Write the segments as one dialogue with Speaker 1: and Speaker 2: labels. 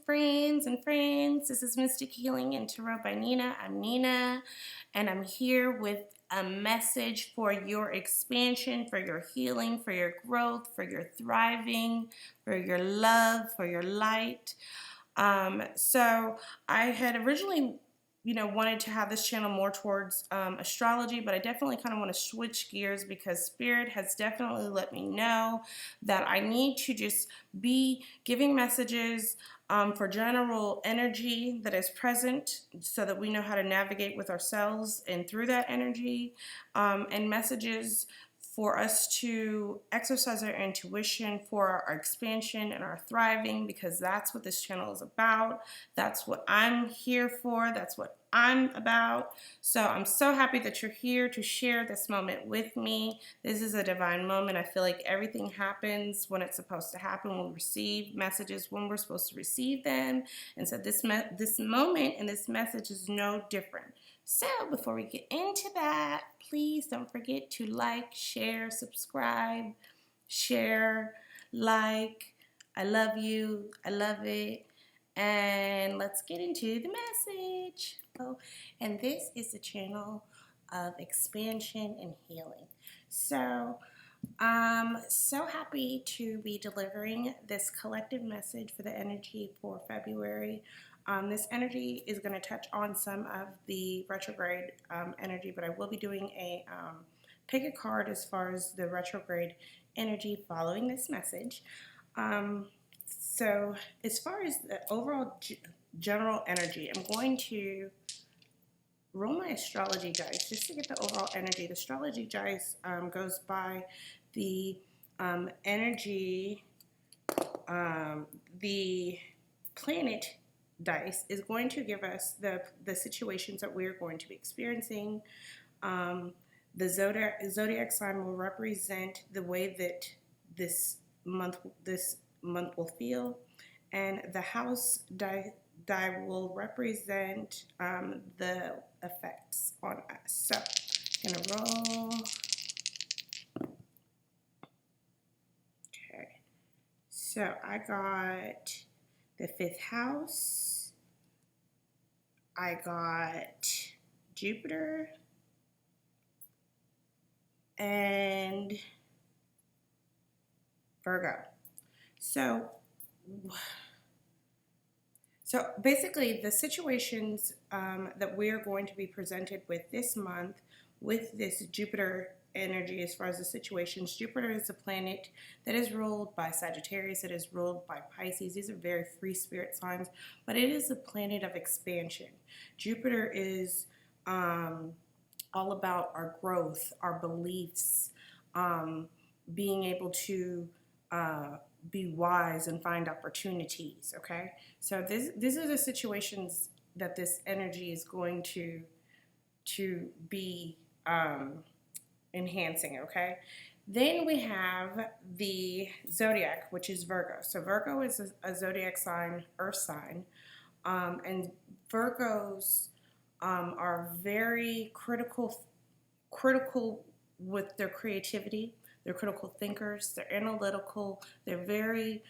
Speaker 1: friends and friends. This is Mystic Healing and Tarot by Nina. I'm Nina, and I'm here with a message for your expansion, for your healing, for your growth, for your thriving, for your love, for your light. So I had originally wanted to have this channel more towards astrology, but I definitely kind of want to switch gears because Spirit has definitely let me know that I need to just be giving messages for general energy that is present so that we know how to navigate with ourselves and through that energy, and messages for us to exercise our intuition for our expansion and our thriving, because that's what this channel is about. That's what I'm here for. That's what I'm about. So I'm so happy that you're here to share this moment with me. This is a divine moment. I feel like everything happens when it's supposed to happen. We'll receive messages when we're supposed to receive them. And so this moment and this message is no different. So before we get into that, please don't forget to like, share, subscribe, share, like. I love you. I love it. And let's get into the message. And this is the channel of expansion and healing. So I'm so happy to be delivering this collective message for the energy for February. This energy is going to touch on some of the retrograde energy, but I will be doing a pick a card as far as the retrograde energy following this message. So as far as the overall general energy, I'm going to roll my astrology dice just to get the overall energy. The astrology dice goes by the energy, the planet dice is going to give us the situations that we're going to be experiencing. The zodiac sign will represent the way that this month will feel, and the house die will represent the effects on us. So I'm gonna roll. Okay, so I got the 5th house, I got Jupiter, and Virgo. So basically the situations that we're going to be presented with this month with this Jupiter energy, as far as the situations, Jupiter is a planet that is ruled by Sagittarius, it is ruled by Pisces. These are very free spirit signs, but it is a planet of expansion. Jupiter is all about our growth, our beliefs, being able to be wise and find opportunities. Okay, so these are the situations that this energy is going to be enhancing. Okay, then we have the zodiac, which is Virgo. So Virgo is a zodiac sign, earth sign, and Virgos are very critical with their creativity. They're critical thinkers, they're analytical, they're very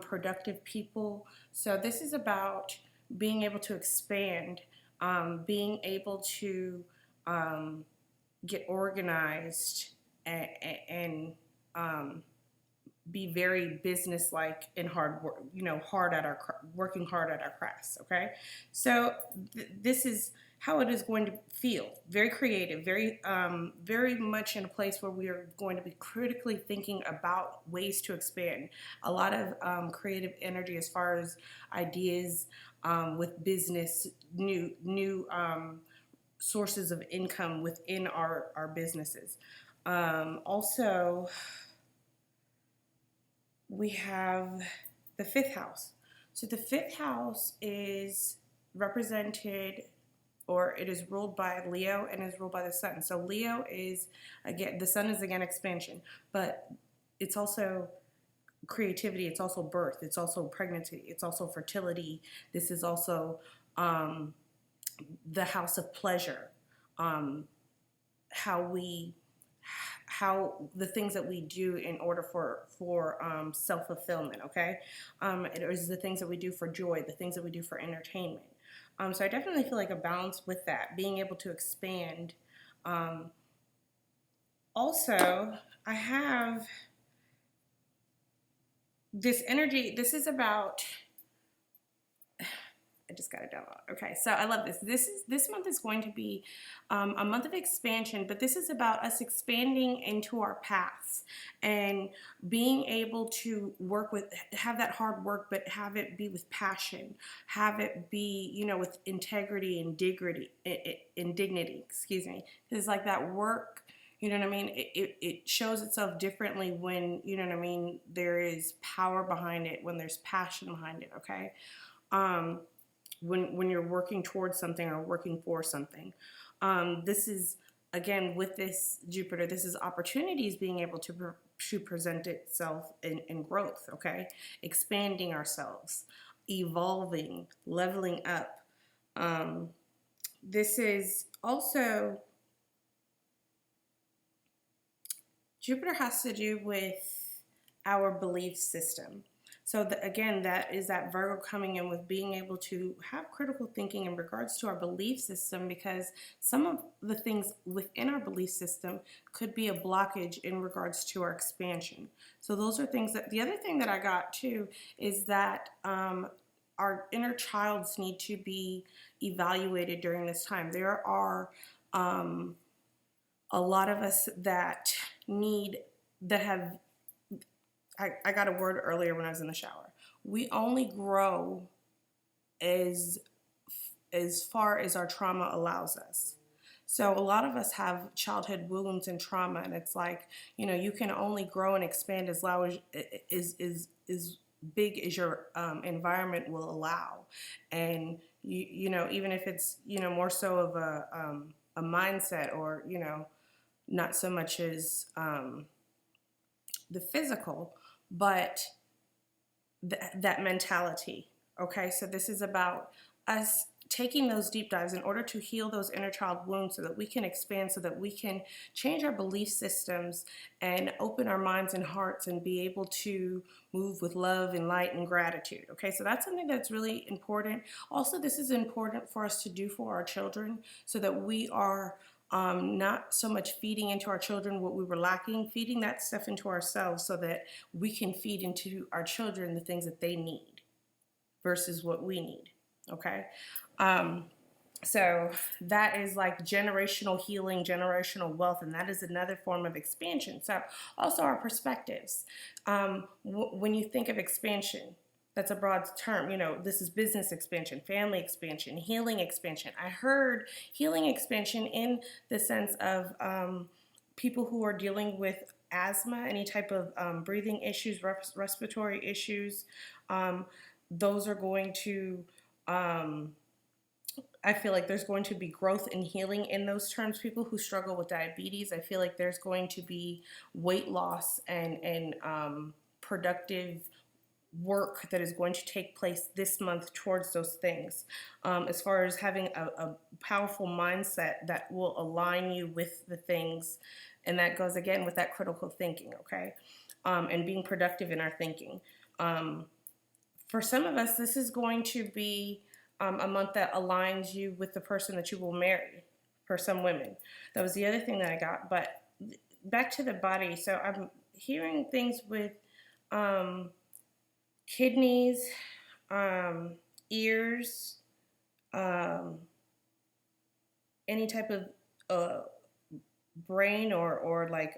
Speaker 1: productive people. So this is about being able to expand, being able to get organized and be very businesslike and hard work, working hard at our crafts. Okay, so this is how it is going to feel. Very creative, very much in a place where we are going to be critically thinking about ways to expand. A lot of creative energy as far as ideas with business, new sources of income within our businesses. Also, we have the 5th house. So the 5th house is represented, or it is ruled by Leo and is ruled by the sun. So Leo is, again, the sun is again expansion, but it's also creativity, it's also birth, it's also pregnancy, it's also fertility. This is also the house of pleasure, how we how the things that we do in order for self-fulfillment, okay? It is the things that we do for joy, the things that we do for entertainment. So I definitely feel like a balance with that, being able to expand. Also, I have this energy. This is about, I just got it down. Okay, so I love this. This month is going to be a month of expansion, but this is about us expanding into our paths and being able to work with, have that hard work, but have it be with passion, have it be, you know, with integrity and dignity. Excuse me. It's like that work. You know what I mean? It shows itself differently when, you know what I mean, there is power behind it, when there's passion behind it, okay? When you're working towards something or working for something. This is, again, with this Jupiter, this is opportunities being able to present itself in growth, okay? Expanding ourselves, evolving, leveling up. This is also, Jupiter has to do with our belief system. So again, that is that Virgo coming in with being able to have critical thinking in regards to our belief system, because some of the things within our belief system could be a blockage in regards to our expansion. So those are things that, the other thing that I got too is that our inner childs need to be evaluated during this time. There are a lot of us that have, I got a word earlier when I was in the shower. We only grow as far as our trauma allows us. So a lot of us have childhood wounds and trauma, and it's like, you know, you can only grow and expand as loud as big as your environment will allow. And you know, even if it's, you know, more so of a mindset, or, you know, not so much as the physical, but that mentality. Okay, so this is about us taking those deep dives in order to heal those inner child wounds so that we can expand, so that we can change our belief systems and open our minds and hearts and be able to move with love and light and gratitude. Okay, so that's something that's really important. Also, this is important for us to do for our children so that we are not so much feeding into our children what we were lacking, feeding that stuff into ourselves so that we can feed into our children the things that they need versus what we need, okay? So that is like generational healing, generational wealth, and that is another form of expansion. So also our perspectives. When you think of expansion, that's a broad term. You know, this is business expansion, family expansion, healing expansion. I heard healing expansion in the sense of people who are dealing with asthma, any type of breathing issues, respiratory issues. Those are going to, I feel like there's going to be growth and healing in those terms. People who struggle with diabetes, I feel like there's going to be weight loss and productive work that is going to take place this month towards those things, as far as having a powerful mindset that will align you with the things, and that goes again with that critical thinking, okay, and being productive in our thinking. For some of us, this is going to be a month that aligns you with the person that you will marry. For some women, that was the other thing that I got. But back to the body, so I'm hearing things with kidneys, ears, any type of brain or like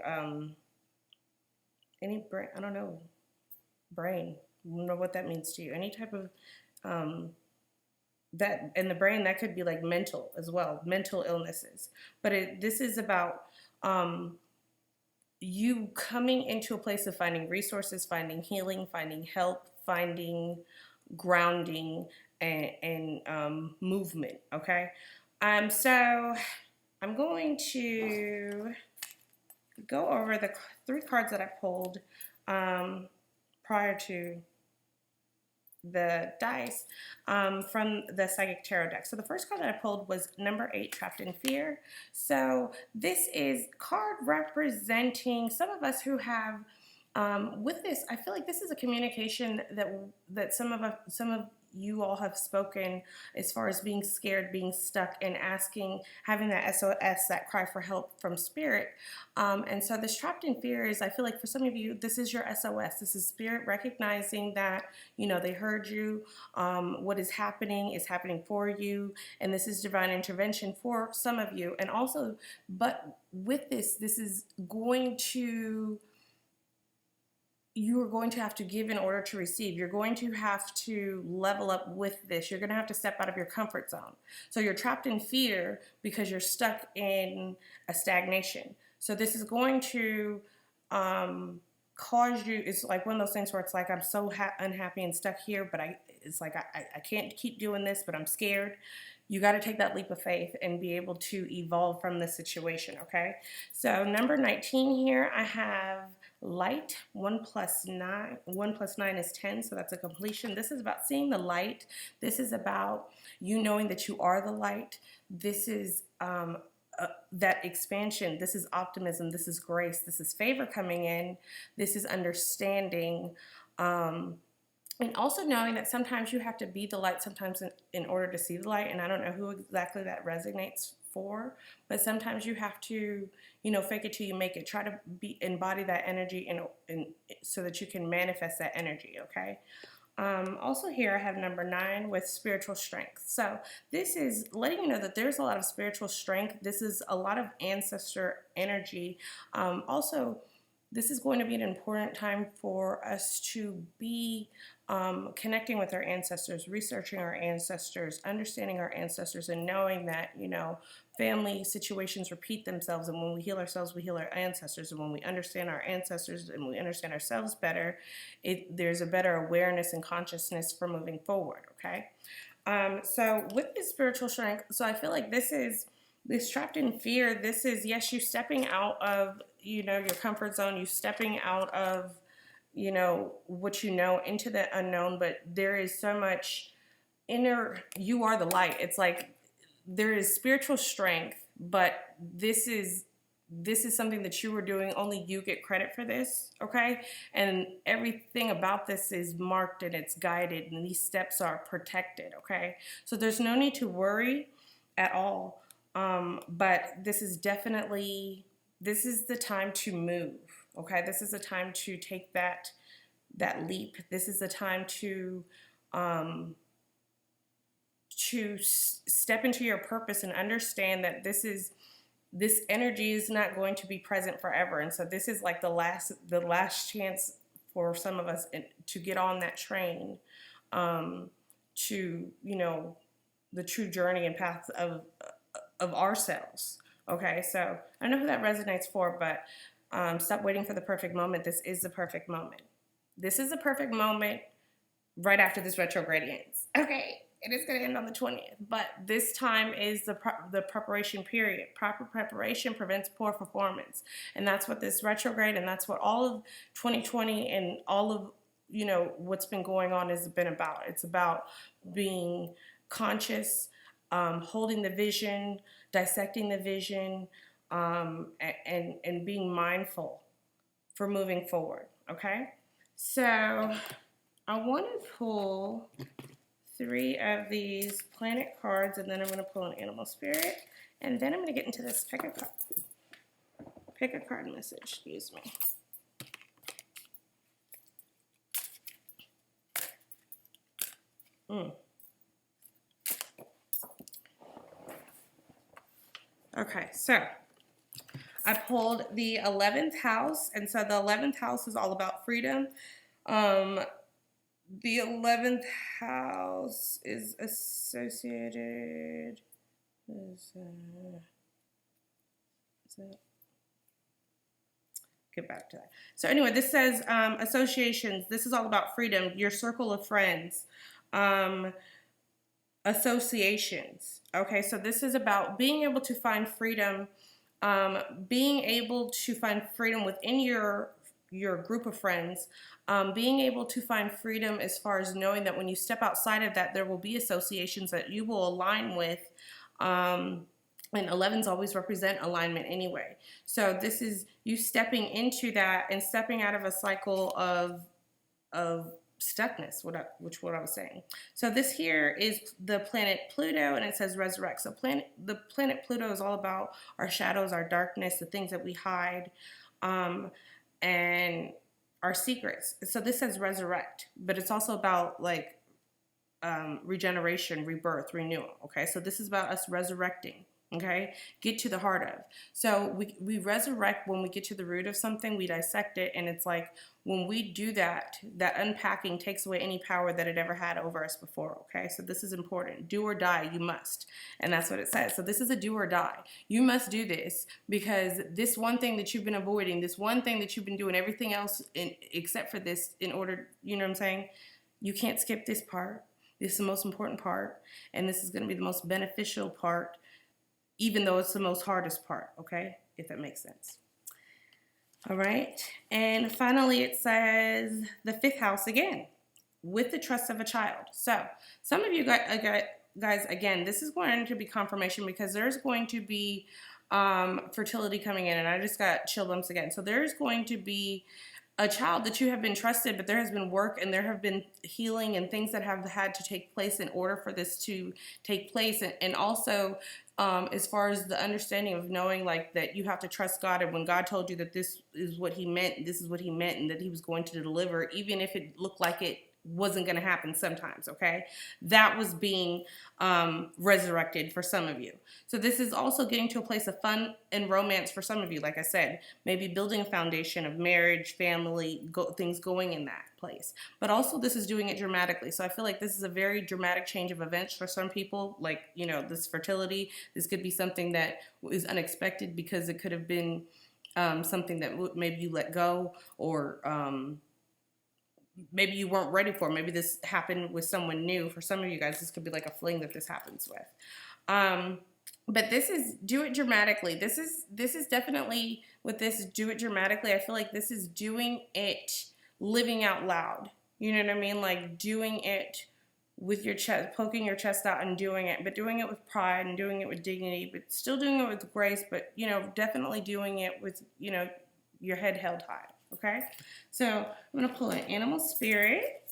Speaker 1: any brain, I don't know, brain. I don't know what that means to you. Any type of that in the brain, that could be like mental as well, mental illnesses. But this is about you coming into a place of finding resources, finding healing, finding help, finding grounding and movement, okay? So I'm going to go over the 3 cards that I pulled prior to the dice from the Psychic Tarot deck. So the first card that I pulled was number 8, Trapped in Fear. So this is card representing some of us who have with this. I feel like this is a communication that some of you all have spoken as far as being scared, being stuck, and asking, having that SOS, that cry for help from spirit. And so this trapped in fear is, I feel like for some of you, this is your SOS. This is spirit recognizing that, you know, they heard you. What is happening for you. And this is divine intervention for some of you. And also, but with this is going to, you are going to have to give in order to receive. You're going to have to level up with this. You're going to have to step out of your comfort zone. So you're trapped in fear because you're stuck in a stagnation. So this is going to cause you, it's like one of those things where it's like, I'm so unhappy and stuck here, but it's like, I can't keep doing this, but I'm scared. You got to take that leap of faith and be able to evolve from this situation, okay? So number 19 here, I have light. 1 plus 9 is 10, so that's a completion. This is about seeing the light. This is about you knowing that you are the light. This is that expansion. This is optimism. This is grace. This is favor coming in. This is understanding. And also knowing that sometimes you have to be the light sometimes in order to see the light. And I don't know who exactly that resonates for, but sometimes you have to, you know, fake it till you make it. Try to embody that energy and so that you can manifest that energy, okay? Also here I have number 9 with spiritual strength. So this is letting you know that there's a lot of spiritual strength. This is a lot of ancestor energy. Also, this is going to be an important time for us to be connecting with our ancestors, researching our ancestors, understanding our ancestors, and knowing that, you know, family situations repeat themselves, and when we heal ourselves, we heal our ancestors, and when we understand our ancestors and we understand ourselves better, there's a better awareness and consciousness for moving forward, okay? So with this spiritual strength, so I feel like this trapped in fear, this is, yes, you stepping out of, you know, your comfort zone, you stepping out of, you know, what you know into the unknown, but there is so much inner, you are the light. It's like there is spiritual strength, but this is something that you were doing. Only you get credit for this, okay? And everything about this is marked and it's guided, and these steps are protected, okay? So there's no need to worry at all. But this is definitely, this is the time to move, okay? This is the time to take that leap. This is the time to step into your purpose and understand that this energy is not going to be present forever. And so this is like the last chance for some of us to get on that train to, you know, the true journey and path of ourselves. Okay, so I don't know who that resonates for, but stop waiting for the perfect moment. This is the perfect moment. This is the perfect moment right after this retrograde ends. Okay, it is going to end on the 20th, but this time is the preparation period. Proper preparation prevents poor performance, and that's what this retrograde, and that's what all of 2020 and all of, you know, what's been going on has been about. It's about being conscious, holding the vision, dissecting the vision, and being mindful for moving forward, okay? So I want to pull 3 of these planet cards, and then I'm going to pull an animal spirit, and then I'm going to get into this pick a card message, excuse me. Okay, so I pulled the 11th house, and so the 11th house is all about freedom. The 11th house is associated. Get back to that. So anyway, this says associations. This is all about freedom. Your circle of friends. Associations. Okay, so this is about being able to find freedom, being able to find freedom within your your group of friends, being able to find freedom as far as knowing that when you step outside of that, there will be associations that you will align with. And 11s always represent alignment anyway. So this is you stepping into that and stepping out of a cycle of stuckness, what I was saying. So this here is the planet Pluto, and it says resurrect. So the planet Pluto is all about our shadows, our darkness, the things that we hide, and our secrets. So this says resurrect, but it's also about like regeneration, rebirth, renewal. Okay, so this is about us resurrecting. Okay, get to the heart of. So we resurrect when we get to the root of something, we dissect it, and it's like when we do that, that unpacking takes away any power that it ever had over us before. Okay, so this is important. Do or die, you must. And that's what it says. So this is a do or die. You must do this because this one thing that you've been avoiding, this one thing that you've been doing, everything else except for this in order, you know what I'm saying? You can't skip this part. This is the most important part, and this is going to be the most beneficial part, even though it's the most hardest part, okay? If that makes sense. All right, and finally it says the 5th house again, with the trust of a child. So some of you guys, again, this is going to be confirmation because there's going to be fertility coming in, and I just got chill bumps again. So there's going to be a child that you have been trusted, but there has been work and there have been healing and things that have had to take place in order for this to take place. And also, as far as the understanding of knowing like that you have to trust God, and when God told you that this is what he meant, this is what he meant, and that he was going to deliver, even if it looked like it wasn't going to happen sometimes, okay? That was being resurrected for some of you. So this is also getting to a place of fun and romance for some of you. Like I said, maybe building a foundation of marriage, family, things going in that place. But also this is doing it dramatically. So I feel like this is a very dramatic change of events for some people. Like, you know, this fertility, this could be something that is unexpected because it could have been something that maybe you let go, or maybe you weren't ready for. Maybe this happened with someone new. For some of you guys, this could be like a fling that this happens with. But this is do it dramatically. This is definitely with this do it dramatically. I feel like this is doing it, living out loud. You know what I mean? Like doing it with your chest, poking your chest out and doing it, but doing it with pride and doing it with dignity, but still doing it with grace, but, you know, definitely doing it with, you know, your head held high. Okay, so I'm going to pull an animal spirit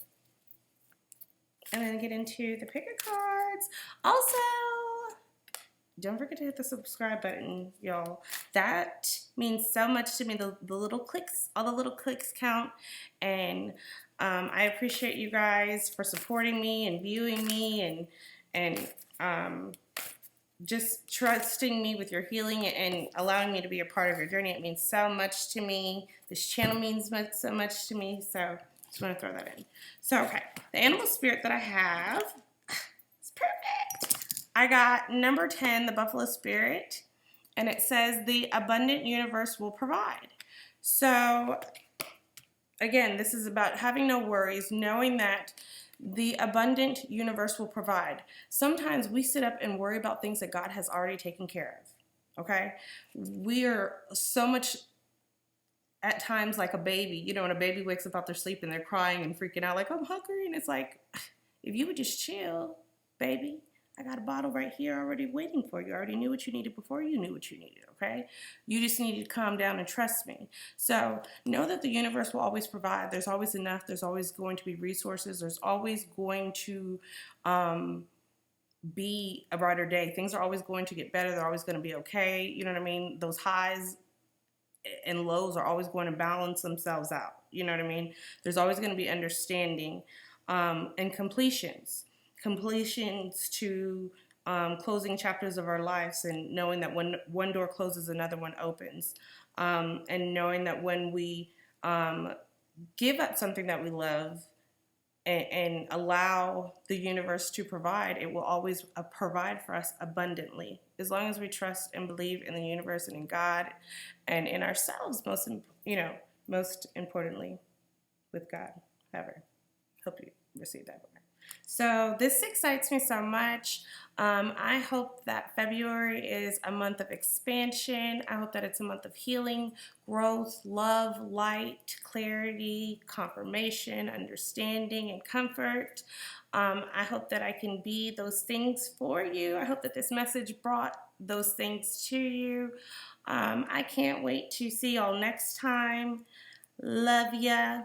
Speaker 1: and then get into the picker cards. Also, don't forget to hit the subscribe button, y'all. That means so much to me. The little clicks, all the little clicks count. And I appreciate you guys for supporting me and viewing me and just trusting me with your healing and allowing me to be a part of your journey. It means so much to me. This channel means so much to me. So just want to throw that in. So, okay, the animal spirit that I have is perfect. I got number 10, the buffalo spirit, and it says the abundant universe will provide. So again, this is about having no worries, knowing that the abundant universe will provide. Sometimes we sit up and worry about things that God has already taken care of, okay? We are so much at times like a baby. You know, when a baby wakes up out their sleep and they're crying and freaking out like, I'm hungry. And it's like, if you would just chill, baby. I got a bottle right here already waiting for you. I already knew what you needed before you knew what you needed, okay? You just needed to calm down and trust me. So know that the universe will always provide. There's always enough. There's always going to be resources. There's always going to be a brighter day. Things are always going to get better. They're always going to be okay. You know what I mean? Those highs and lows are always going to balance themselves out. You know what I mean? There's always going to be understanding and completions to closing chapters of our lives, and knowing that when one door closes, another one opens, and knowing that when we give up something that we love and allow the universe to provide, it will always provide for us abundantly, as long as we trust and believe in the universe and in God and in ourselves, most importantly with God. However, hope you receive that. So this excites me so much. I hope that February is a month of expansion. I hope that it's a month of healing, growth, love, light, clarity, confirmation, understanding, and comfort. I hope that I can be those things for you. I hope that this message brought those things to you. I can't wait to see y'all next time. Love ya.